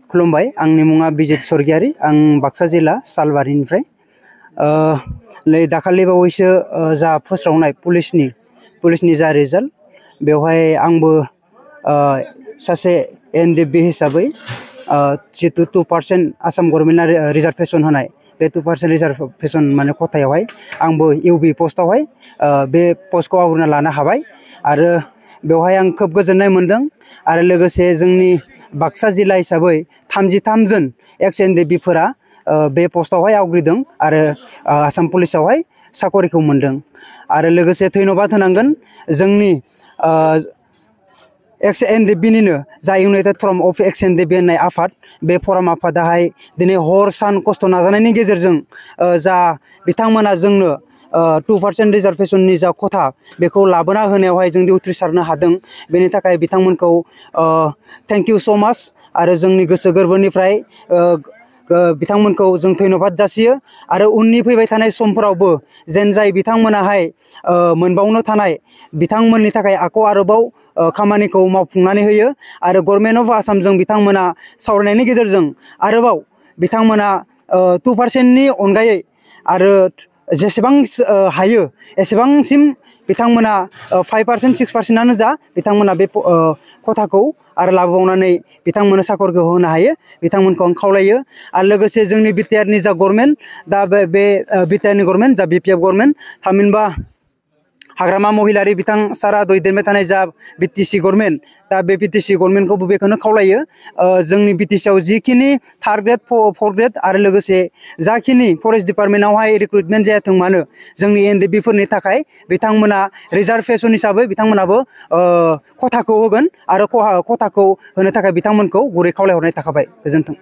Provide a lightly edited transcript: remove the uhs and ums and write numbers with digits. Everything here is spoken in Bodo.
खुलुमबाय आंनि मुङा बिजित सरगियारि आं बाक्सा जिल्ला सालबारिनिफ्राय नै दाखालि बावैसो जा फोस्रावनाय पुलिसनि जा रिजाल्ट बेवहाय आंबो सासे एनडिएफबि हिसाबै जितु 2% आसाम गभर्नमेन्टआ रिजार्भेसन होनाय बे 2% रिजार्भेसन माने खथायावहाय आंबो इउबि पस्टआवहाय बे पस्टखौ आवग्रिना लानो हाबाय आरो बेवहाय आं खोब गोजोननाय मोनदों आरो लोगोसे जोंनि बाक्सा जिल्ला हिसाबै 33 जन एक्स एनडिएफबिफोरा बे पस्टआवहाय आवग्रिदों आरो आसाम पुलिसावहाय साकरिखौ मोनदों आरो लोगोसे धन्यबाद होनांगोन जोंनि एक्स एनडिएफबिनिनो जा इउनाइटेड फराम अफ एक्स एनडिएफबि होननाय आफाद बे फराम आफादाहाय दिनै हर सान खस्थ' नाजानायनि गेजेरजों जा बिथांमोना जोंनो 2% रिजार्भेसननि जा खथा बेखौ लाबोना होनायावहाय जों उथ्रिसारनो हादों बेनि थाखाय बिथांमोनखौ थेंक इउ स' माच आरो जोंनि गोसो गोरबोनिफ्राय बिथांमोनखौ जों धन्यबाद जासियो आरो उननि फैबाय थानाय समफोरावबो जेन जाय बिथांमोनाहाय मोनबावनो थानाय बिथांमोननि थाखाय आरोबाव खामानिखौ मावफुंनानै होयो आरो गभर्नमेन्ट अफ आसामजों बिथांमोना सावरायनायनि गेजेरजों आरोबाव बिथांमोना 2%नि अनगायै आरो जेसेबां हायो एसेबांसिम बिथांमोना 5% 6%आनो जा बिथांमोना बे खथाखौ आरो लाबोबावनानै बिथांमोननो साकरिखौ होनो हायो बिथांमोनखौ आं खावलायो आरो लोगोसे जोंनि बिटिआरनि जा गभर्नमेन्ट दा बे बिटिआरनि गभर्नमेन्ट जा बिपिएफ गभर्नमेन्ट थामहिनबा हाग्रामा महिलारि बिथां सारा दैदेनबाय थानाय जा बिटिसि गभर्नमेन्ट दा बे बिटिसि गभर्नमेन्टखौबो बेखौनो खावलायो जोंनि बिटिसिआव जिखिनि 3rd ग्रेड 4th ग्रेड आरो लोगोसे जाखिनि फरेस्ट डिपार्टमेन्टआवहाय रिक्रुटमेन्ट जायाथों मानो जोंनि एनडिएफबिफोरनि थाखाय बिथांमोना रिजार्भेसन हिसाबै बिथांमोनाबो खथाखौ होगोन आरो खथाखौ होनो थाखाय बिथांमोनखौ गुरै खावलायहरनाय थाखाबाय गोजोन्थों।